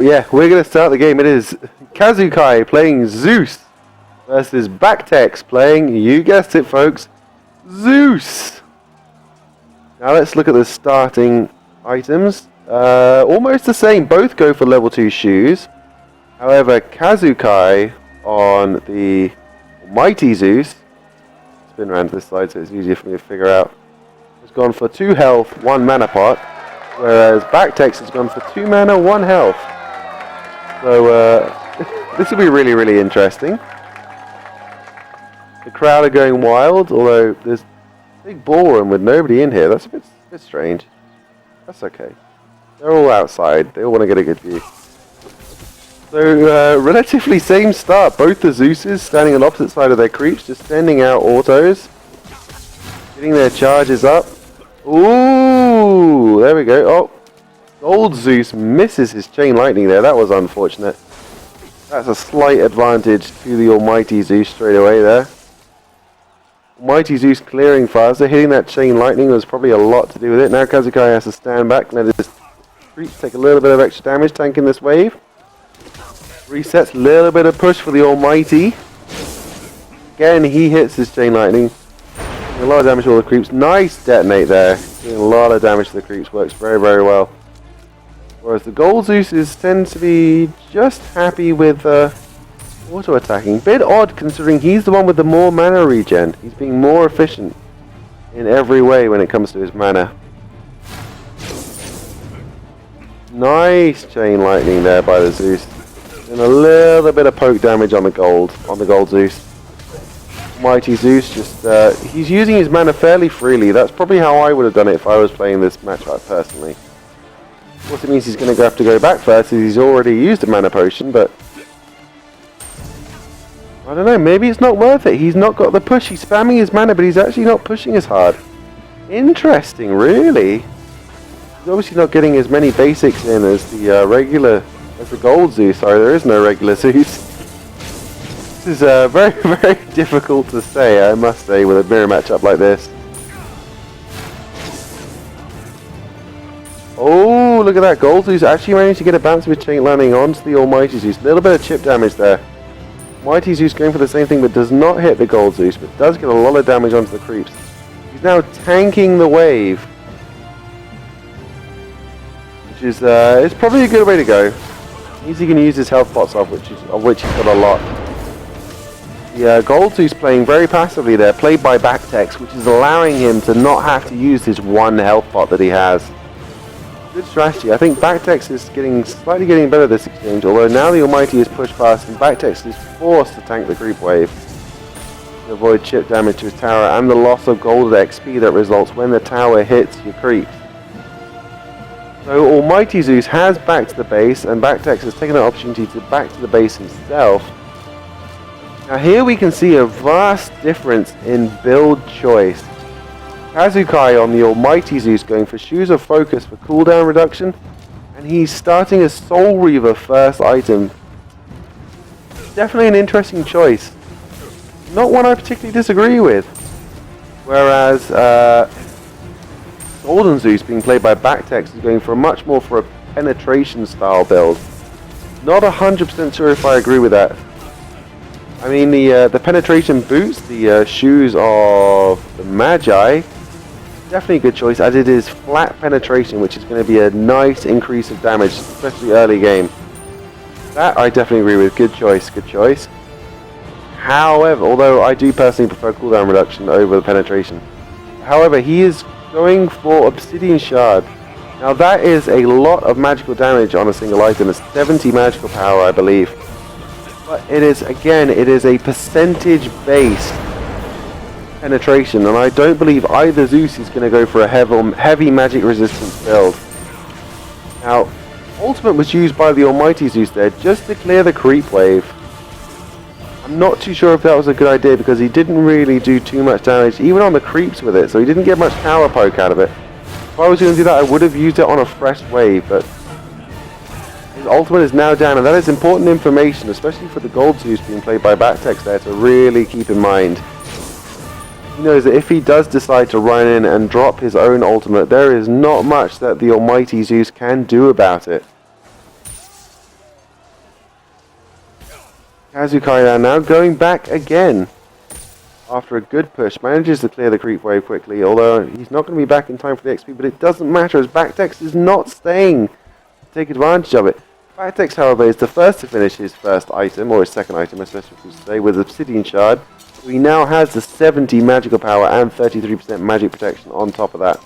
Yeah, we're going to start the game. It is Kazukai playing Zeus versus Backtex playing, you guessed it folks, Zeus. Now let's look at the starting items. Almost the same, both go for level 2 shoes. However, Kazukai on the mighty Zeus, spin around to this side so it's easier for me to figure out, has gone for 2 health, 1 mana pot, whereas Backtex has gone for 2 mana, 1 health. So this will be really, really interesting. The crowd are going wild, although there's a big ballroom with nobody in here. That's a bit strange. That's okay. They're all outside. They all want to get a good view. So relatively same start. Both the Zeuses standing on opposite side of their creeps, just sending out autos, getting their charges up. Ooh, there we go. Oh. Old Zeus misses his chain lightning there. That was unfortunate. That's a slight advantage to the almighty Zeus straight away there. Almighty Zeus clearing faster. Hitting that chain lightning was probably a lot to do with it. Now Kazukai has to stand back. Let his creeps take a little bit of extra damage, tanking this wave. Resets, little bit of push for the almighty. Again, he hits his chain lightning. A lot of damage to all the creeps. Nice detonate there. Doing a lot of damage to the creeps. Works very, very well. Whereas the gold Zeuses tend to be just happy with auto-attacking. Bit odd considering he's the one with the more mana regen. He's being more efficient in every way when it comes to his mana. Nice chain lightning there by the Zeus. And a little bit of poke damage on the gold Zeus. Mighty Zeus just, he's using his mana fairly freely. That's probably how I would have done it if I was playing this matchup personally. Of course, it means he's going to have to go back first, as he's already used a mana potion, but I don't know, maybe it's not worth it. He's not got the push. He's spamming his mana, but he's actually not pushing as hard. Interesting, really. He's obviously not getting as many basics in as the gold Zeus. Sorry, there is no regular Zeus. This is very, very difficult to say, I must say, with a mirror matchup like this. Oh, look at that. Gold Zeus actually managed to get a bounce with chain landing onto the almighty Zeus. A little bit of chip damage there. Mighty Zeus going for the same thing, but does not hit the gold Zeus, but does get a lot of damage onto the creeps. He's now tanking the wave, which is it's probably a good way to go. Means he can use his health pots off, which he's got a lot. The gold Zeus playing very passively there, played by Backtex, which is allowing him to not have to use his 1 health pot that he has. Good strategy. I think Backtex is slightly getting better this exchange, although now the almighty is pushed past and Backtex is forced to tank the creep wave to avoid chip damage to his tower and the loss of gold XP that results when the tower hits your creeps. So almighty Zeus has back to the base, and Backtex has taken an opportunity to back to the base himself. Now here we can see a vast difference in build choice. Kazukai on the almighty Zeus going for Shoes of Focus for cooldown reduction, and he's starting a Soul Reaver first item. Definitely an interesting choice. Not one I particularly disagree with. Whereas Golden Zeus being played by Backtex is going for much more for a penetration style build. Not 100% sure if I agree with that. I mean the penetration boots, the Shoes of the Magi, definitely a good choice, as it is flat penetration, which is going to be a nice increase of damage, especially early game. That I definitely agree with. Good choice, good choice. However, although I do personally prefer cooldown reduction over the penetration. However, he is going for Obsidian Shard. Now that is a lot of magical damage on a single item. It's 70 magical power, I believe. But it is, again, it is a percentage based penetration, and I don't believe either Zeus is going to go for a heavy magic resistance build. Now, Ultimate was used by the almighty Zeus there just to clear the creep wave. I'm not too sure if that was a good idea because he didn't really do too much damage even on the creeps with it, so he didn't get much power poke out of it. If I was going to do that, I would have used it on a fresh wave, but his ultimate is now down, and that is important information, especially for the gold Zeus being played by Backtex there, to really keep in mind. He knows that if he does decide to run in and drop his own ultimate, there is not much that the almighty Zeus can do about it. Kazukai now going back again. After a good push, manages to clear the creep wave quickly, although he's not going to be back in time for the XP, but it doesn't matter as Backtex is not staying to take advantage of it. Backtex, however, is the first to finish his first item, or his second item, especially if we say, with Obsidian Shard. He now has the 70 magical power and 33% magic protection on top of that.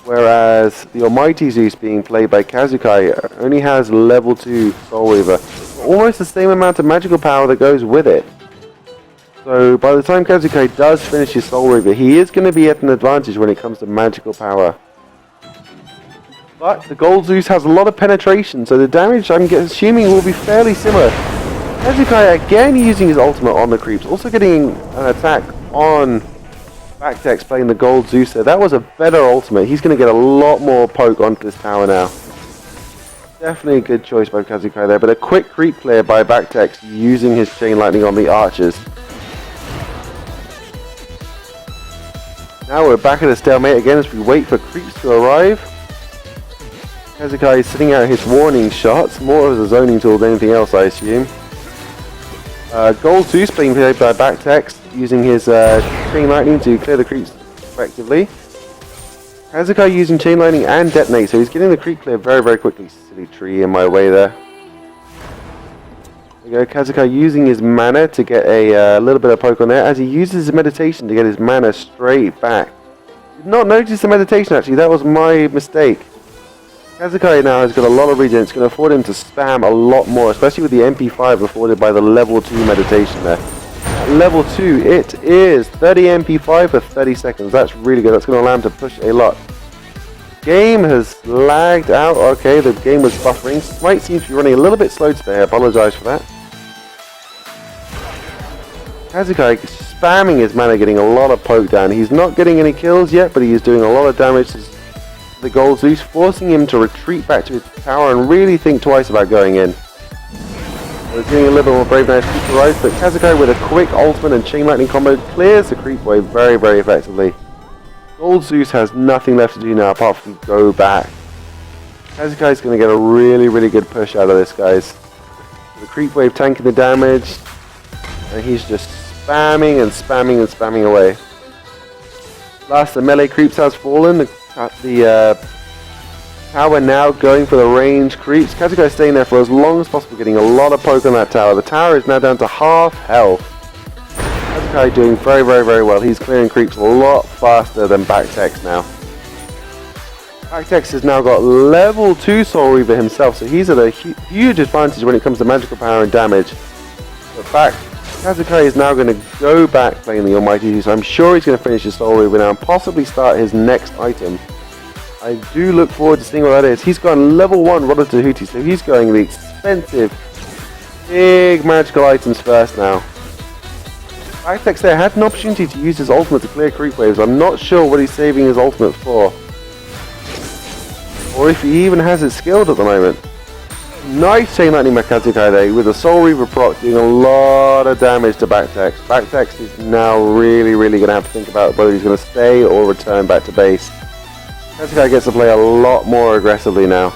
Whereas the Almighty Zeus being played by Kazukai only has level 2 Soul Reaver. Almost the same amount of magical power that goes with it. So by the time Kazukai does finish his Soul Reaver, he is going to be at an advantage when it comes to magical power. But the Gold Zeus has a lot of penetration, so the damage I'm assuming will be fairly similar. Kazukai again using his ultimate on the creeps, also getting an attack on Backtex playing the Gold Zeus there. That was a better ultimate. He's going to get a lot more poke onto this tower now. Definitely a good choice by Kazukai there, but a quick creep clear by Backtex using his Chain Lightning on the archers. Now we're back at a stalemate again as we wait for creeps to arrive. Kazukai is sitting out his warning shots, more as a zoning tool than anything else I assume. Gold Zeus being played by Backtex, using his Chain Lightning to clear the creeps effectively. Kazukai using Chain Lightning and Detonate, so he's getting the creep clear very, very quickly. Silly tree in my way there. There we go, Kazukai using his mana to get a little bit of poke on there, as he uses his meditation to get his mana straight back. Did not notice the meditation actually, that was my mistake. Kazukai now has got a lot of regen, it's going to afford him to spam a lot more, especially with the MP5 afforded by the level 2 meditation there. At level 2, it is 30 MP5 for 30 seconds, that's really good, that's going to allow him to push a lot. Game has lagged out, okay, the game was buffering, Smite seems to be running a little bit slow today, I apologise for that. Kazukai spamming his mana, getting a lot of poke down, he's not getting any kills yet, but he is doing a lot of damage to the Gold Zeus, forcing him to retreat back to his tower and really think twice about going in. We're getting a little bit more brave now as creep arrives, but Kazukai with a quick ultimate and Chain Lightning combo clears the creep wave very, very effectively. Gold Zeus has nothing left to do now apart from go back. Kazukai's going to get a really, really good push out of this, guys. The creep wave tanking the damage, and he's just spamming and spamming and spamming away. Last, the melee creeps has fallen. The tower now going for the range creeps. Kazukai staying there for as long as possible, getting a lot of poke on that tower. The tower is now down to half health. Kazukai doing very, very, very well. He's clearing creeps a lot faster than Backtex now. Backtex has now got level 2 Soul Reaver himself, so he's at a huge advantage when it comes to magical power and damage. But Kazukai is now going to go back playing the Almighty Zeus. I'm sure he's going to finish his Soul Reaver now and possibly start his next item. I do look forward to seeing what that is. He's gone level 1 Rodder Tahuti, so he's going the expensive, big magical items first now. Backtex there had an opportunity to use his ultimate to clear creep waves. I'm not sure what he's saving his ultimate for. Or if he even has it skilled at the moment. Nice Chain Lightning by Kazukai there with a Soul Reaver proc doing a lot of damage to Backtex. Backtex is now really, really going to have to think about whether he's going to stay or return back to base. Kazukai gets to play a lot more aggressively now.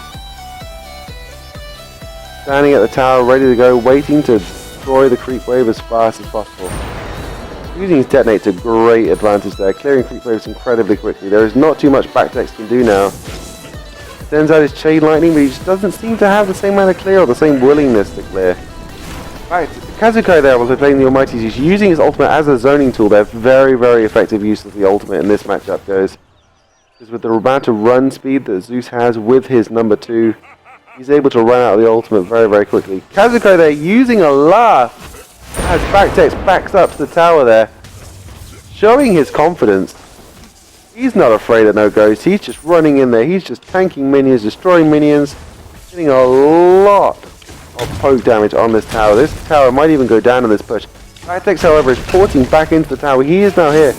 Standing at the tower, ready to go, waiting to destroy the creep wave as fast as possible. Using his detonate to great advantage there, clearing creep waves incredibly quickly. There is not too much Backtex can do now. Sends out his Chain Lightning, but he just doesn't seem to have the same amount of clear or the same willingness to clear. Kazukai there, while they're playing the Almighty Zeus, using his ultimate as a zoning tool there. Very, very effective use of the ultimate in this matchup goes. Because with the amount of run speed that Zeus has with his number 2, he's able to run out of the ultimate very, very quickly. Kazukai there using a laugh as Backtex backs up to the tower there, showing his confidence. He's not afraid of no ghosts, he's just running in there, he's just tanking minions, destroying minions, getting a lot of poke damage on this tower. This tower might even go down in this push. Backtex, however, is porting back into the tower. He is now here.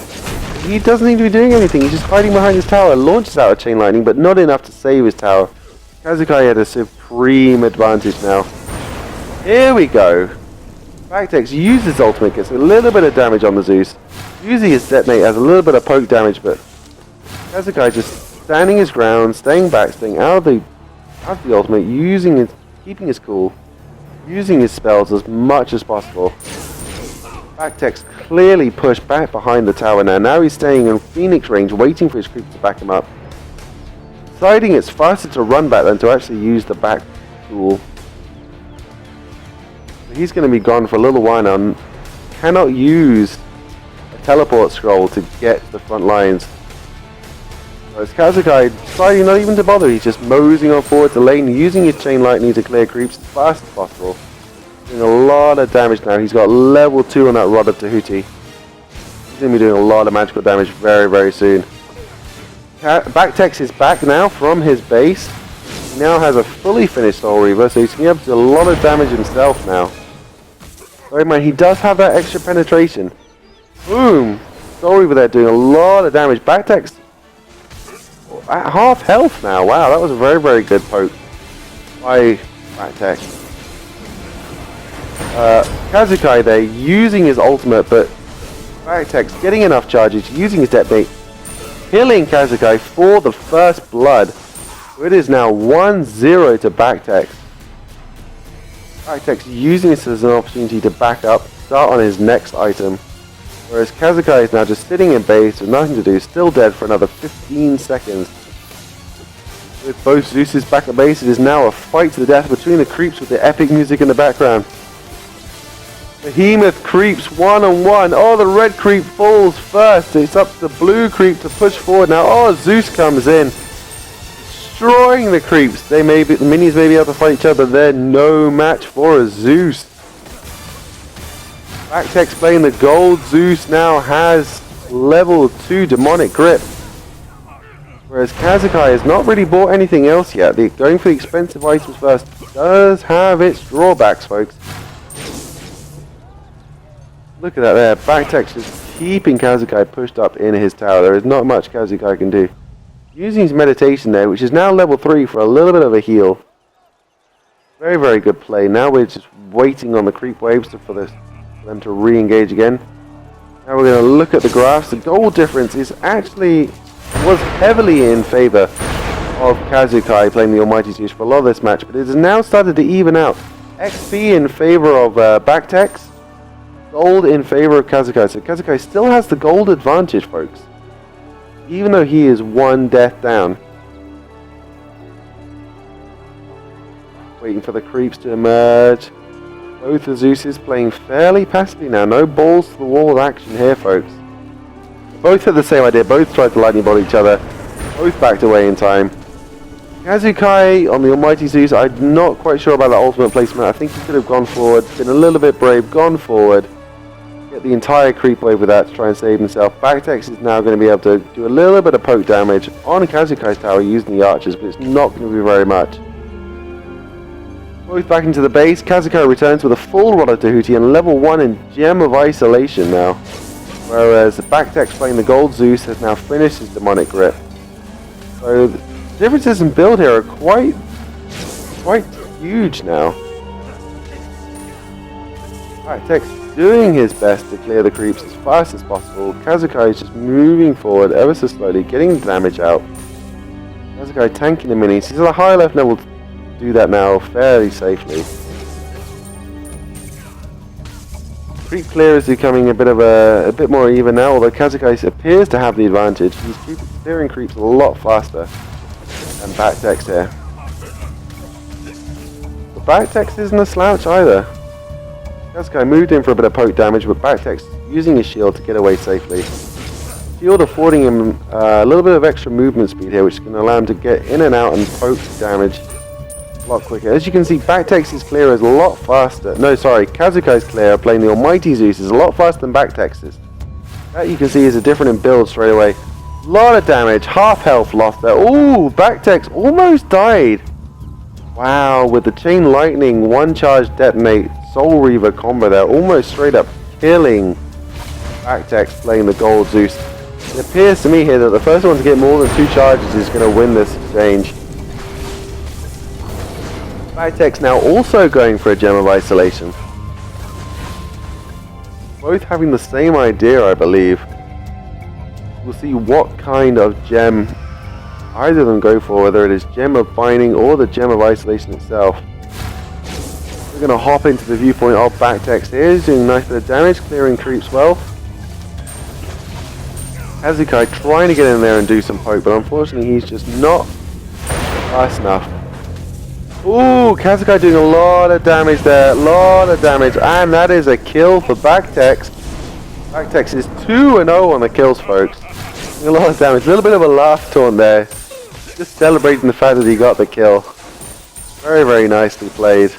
He doesn't need to be doing anything, he's just hiding behind his tower, launches out a Chain Lightning, but not enough to save his tower. Kazukai had a supreme advantage now. Here we go. Backtex uses his ultimate, gets a little bit of damage on the Zeus. Using his detonate has a little bit of poke damage, but Kazukai just standing his ground, staying back, staying out of the ultimate, keeping his cool. using his spells as much as possible. Backtex clearly pushed back behind the tower now. Now he's staying in Phoenix range, waiting for his creeps to back him up. Deciding it's faster to run back than to actually use the back tool. He's going to be gone for a little while now and cannot use a teleport scroll to get to the front lines. Whereas Kazukai deciding not even to bother, he's just moseying on forward to lane, using his chain lightning to clear creeps as fast as possible. Doing a lot of damage now. He's got level 2 on that Rod of Tahuti. He's going to be doing a lot of magical damage very, very soon. Backtex is back now from his base. He now has a fully finished Soul Reaver, so he's going to be able to do a lot of damage himself now. Bear in mind, he does have that extra penetration. Boom! Soul Reaver there doing a lot of damage. Backtex at half health now. Wow, that was a very, very good poke by Backtex. Kazukai there using his ultimate, but Backtex getting enough charges, using his detonate, killing Kazukai for the first blood. It is now 1-0 to Backtex. Backtex using this as an opportunity to back up, start on his next item. Whereas Kazukai is now just sitting in base with nothing to do, still dead for another 15 seconds. With both Zeus's back at base, it is now a fight to the death between the creeps with the epic music in the background. Behemoth creeps 1-on-1. Oh, the red creep falls first. It's up to the blue creep to push forward now. Oh, Zeus comes in, destroying the creeps. The minis may be able to fight each other. They're no match for a Zeus. Backtex playing the gold. Zeus now has level 2 demonic grip. Whereas Kazukai has not really bought anything else yet. Going for the expensive items first does have its drawbacks, folks. Look at that there. Backtex is keeping Kazukai pushed up in his tower. There is not much Kazukai can do. Using his meditation there, which is now level 3 for a little bit of a heal. Very, very good play. Now we're just waiting on the creep waves for them to re-engage again. Now we're going to look at the graphs. The goal difference was heavily in favor of Kazukai playing the Almighty Zeus for a lot of this match, but it has now started to even out. XP in favor of Backtex. Gold in favor of Kazukai. So Kazukai still has the gold advantage, folks. Even though he is one death down. Waiting for the creeps to emerge. Both the Zeuses playing fairly passively now. No balls to the wall action here, folks. Both had the same idea. Both tried to lightning bolt each other. Both backed away in time. Kazukai on the Almighty Zeus. I'm not quite sure about the ultimate placement. I think he could have gone forward. Been a little bit brave. Gone forward. Get the entire creep wave with that to try and save himself. Backtex is now going to be able to do a little bit of poke damage on Kazukai's tower using the archers, but it's not going to be very much. Both back into the base. Kazukai returns with a full Rod of Tahuti and level 1 in Gem of Isolation now. Whereas Backtex playing the Gold Zeus has now finished his demonic grip. So the differences in build here are quite huge now. Backtex doing his best to clear the creeps as fast as possible. Kazukai is just moving forward ever so slowly, getting the damage out. Kazukai tanking the minis. He's at a high enough level to do that now fairly safely. Creep clear is becoming a bit more even now, although Kazukai appears to have the advantage. He's clearing creeps a lot faster than Backtex here. But Backtex isn't a slouch either. Kazukai moved in for a bit of poke damage, but Backtex using his shield to get away safely. Shield affording him a little bit of extra movement speed here, which is going to allow him to get in and out and poke damage a lot quicker. As you can see, Backtex's clear is a lot faster. No, sorry, Kazukai's clear playing the Almighty Zeus is a lot faster than Backtex's. That you can see is a different in build straight away. A lot of damage, half health lost there. Ooh, Backtex almost died. Wow, with the Chain Lightning, one charge detonate, Soul Reaver combo there, almost straight up killing Backtex playing the Gold Zeus. It appears to me here that the first one to get more than 2 charges is going to win this exchange. Backtex now also going for a Gem of Isolation. Both having the same idea, I believe. We'll see what kind of gem either of them go for, whether it is Gem of Binding or the Gem of Isolation itself. We're going to hop into the viewpoint of Backtex here. He's doing a nice bit of damage, clearing creeps well. Kazukai trying to get in there and do some poke, but unfortunately he's just not fast enough. Ooh, Kazukai doing a lot of damage there, and that is a kill for Backtex. Backtex is 2-0 on the kills, folks. Doing a lot of damage, a little bit of a laugh taunt there. Just celebrating the fact that he got the kill. Very, very nicely played.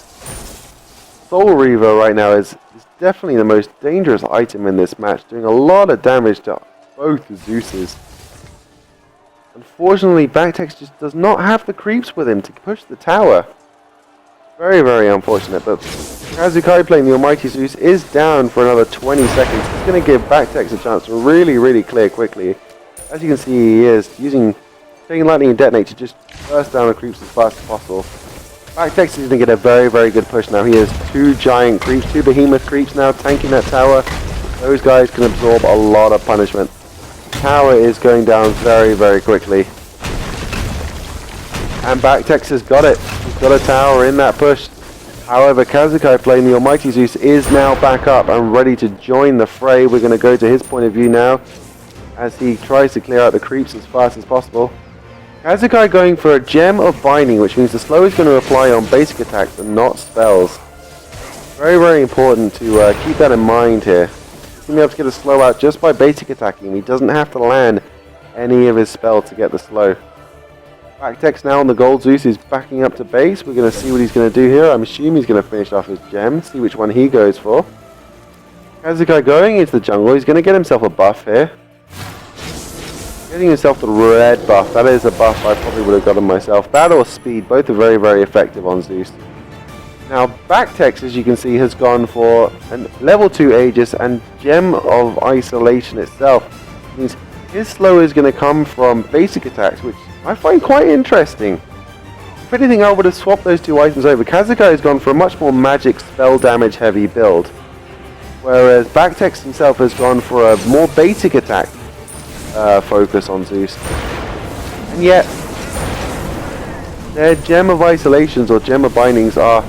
Soul Reaver right now is definitely the most dangerous item in this match, doing a lot of damage to both Zeuses. Unfortunately, Backtex just does not have the creeps with him to push the tower. Very, very unfortunate, but Kazukai playing the Almighty Zeus is down for another 20 seconds. It's going to give Backtex a chance to really, really clear quickly. As you can see, he is using Chain Lightning and Detonate to just burst down the creeps as fast as possible. Backtex is going to get a very, very good push now. He has 2 giant creeps, 2 behemoth creeps now tanking that tower. Those guys can absorb a lot of punishment. Tower is going down very, very quickly. And Backtex has got it. He's got a tower in that push. However, Kazukai playing the Almighty Zeus is now back up and ready to join the fray. We're going to go to his point of view now as he tries to clear out the creeps as fast as possible. Kazukai going for a Gem of Binding, which means the slow is going to apply on basic attacks and not spells. Very, very important to keep that in mind here. He's going to be able to get a slow out just by basic attacking. He doesn't have to land any of his spells to get the slow. Backtex now on the Gold Zeus is backing up to base. We're going to see what he's going to do here. I'm assuming he's going to finish off his gem, see which one he goes for. Kazukai going into the jungle. He's going to get himself a buff here. Getting himself the red buff. That is a buff I probably would have gotten myself. That or speed. Both are very, very effective on Zeus. Now, Backtex, as you can see, has gone for a level 2 Aegis and Gem of Isolation itself. It means his slow is going to come from basic attacks, which I find quite interesting. If anything, I would have swapped those 2 items over. Kazukai has gone for a much more magic spell damage heavy build, whereas Backtex himself has gone for a more basic attack focus on Zeus. And yet, their Gem of Isolations or Gem of Bindings are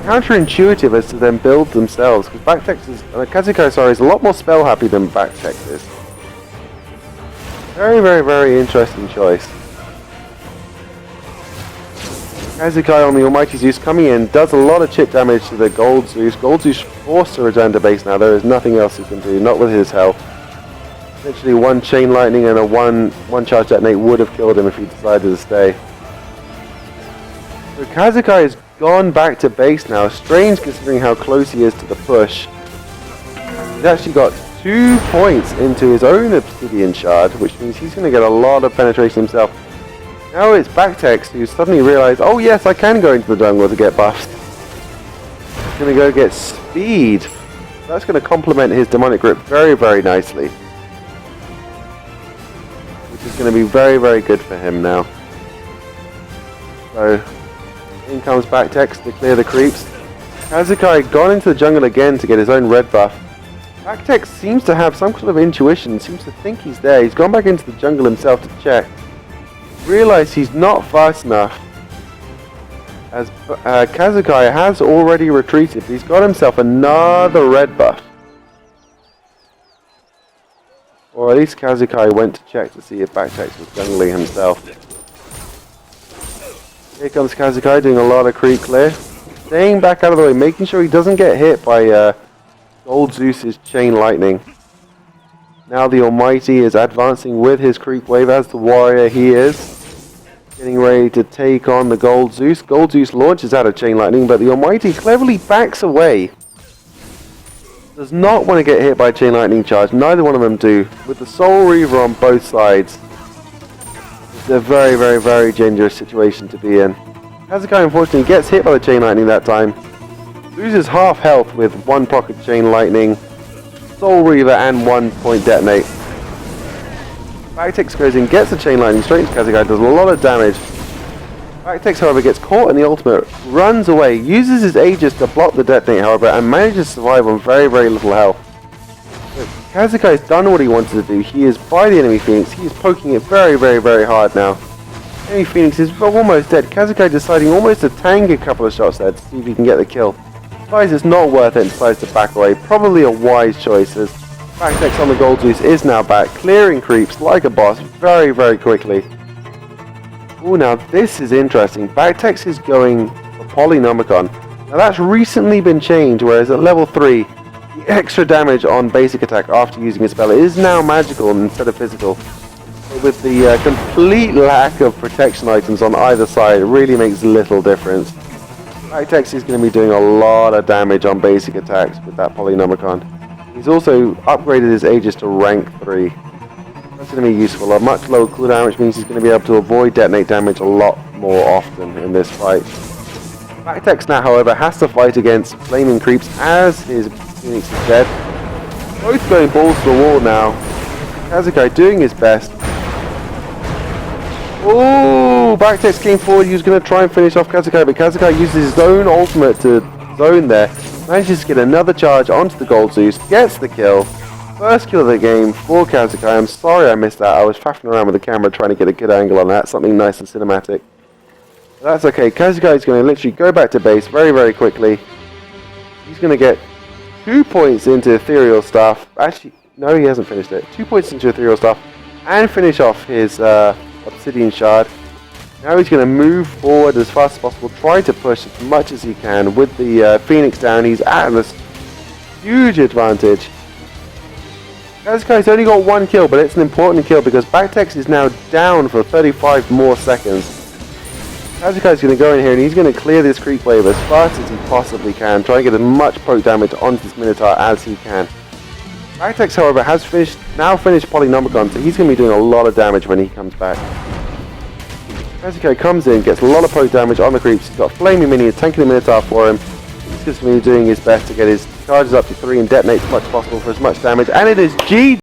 counterintuitive as to them build themselves, because Backtex is, Kazukai, sorry, is a lot more spell happy than Backtex is. Very, very, very interesting choice. Kazukai on the Almighty Zeus coming in, does a lot of chip damage to the Gold Zeus. Gold Zeus forced to return to base now. There is nothing else he can do, not with his health. Literally 1 Chain Lightning and a one charge detonate would have killed him if he decided to stay. So Kazukai has gone back to base now. Strange considering how close he is to the push. He's actually got 2 points into his own Obsidian Shard, which means he's going to get a lot of penetration himself. Now it's Backtex who suddenly realized, oh yes, I can go into the jungle to get buffs. He's going to go get speed. That's going to complement his Demonic Grip very, very nicely. Which is going to be very, very good for him now. So, in comes Backtex to clear the creeps. Kazukai gone into the jungle again to get his own red buff. Backtex seems to have some sort of intuition, seems to think he's there. He's gone back into the jungle himself to check. Realize he's not fast enough, as Kazukai has already retreated. He's got himself another red buff. Or at least Kazukai went to check to see if Backtex was jungling himself. Here comes Kazukai doing a lot of creep clear. Staying back out of the way, making sure he doesn't get hit by Gold Zeus's Chain Lightning. Now the Almighty is advancing with his creep wave as the warrior he is. Getting ready to take on the Gold Zeus. Gold Zeus launches out of Chain Lightning, but the Almighty cleverly backs away. Does not want to get hit by Chain Lightning charge. Neither one of them do. With the Soul Reaver on both sides. It's a very, very, very dangerous situation to be in. Kazukai unfortunately gets hit by the Chain Lightning that time. Loses half health with 1 pocket Chain Lightning, Soul Reaver and 1 point detonate. Backtex goes in, gets the Chain Lightning straight into Kazukai, does a lot of damage. Backtex, however, gets caught in the ultimate, runs away, uses his Aegis to block the detonate, however, and manages to survive on very, very little health. So Kazukai has done what he wanted to do. He is by the enemy Phoenix. He is poking it very, very, very hard now. Enemy Phoenix is almost dead. Kazukai deciding almost to tank a couple of shots there to see if he can get the kill. decides it's not worth it and decides to back away. Probably a wise choice, as Backtex on the Gold Zeus is now back, clearing creeps like a boss very, very quickly. Oh, now this is interesting. Backtex is going for Polynomicon. Now that's recently been changed, whereas at level 3, the extra damage on basic attack after using a spell is now magical instead of physical. But with the complete lack of protection items on either side, it really makes little difference. Backtex is going to be doing a lot of damage on basic attacks with that Polynomicon. He's also upgraded his Aegis to rank 3. That's going to be useful. A much lower cooldown, which means he's going to be able to avoid detonate damage a lot more often in this fight. Backtex now, however, has to fight against flaming creeps as his Phoenix is dead. Both going balls to the wall now. Kazukai doing his best. Oh, Backtex came forward. He was going to try and finish off Kazukai, but Kazukai uses his own ultimate to zone there. Manages to get another charge onto the Gold Zeus. Gets the kill. First kill of the game for Kazukai. I'm sorry I missed that. I was faffing around with the camera trying to get a good angle on that. Something nice and cinematic. But that's okay. Kazukai is going to literally go back to base very, very quickly. He's going to get 2 points into Ethereal Stuff. Actually, no, he hasn't finished it. 2 points into Ethereal Stuff. And finish off his Obsidian Shard. Now he's going to move forward as fast as possible. Try to push as much as he can. With the Phoenix down, he's at this huge advantage. Kazukai's only got 1 kill, but it's an important kill because Backtex is now down for 35 more seconds. Kazukai's going to go in here and he's going to clear this creep wave as fast as he possibly can, try and get as much poke damage onto this Minotaur as he can. Backtex, however, has now finished Polynomicon, so he's going to be doing a lot of damage when he comes back. Kazukai comes in, gets a lot of poke damage on the creeps. He's got Flaming Minions tanking the Minotaur for him. He's just going to be doing his best to get his charges up to 3 and detonate as much as possible for as much damage. And it is GG!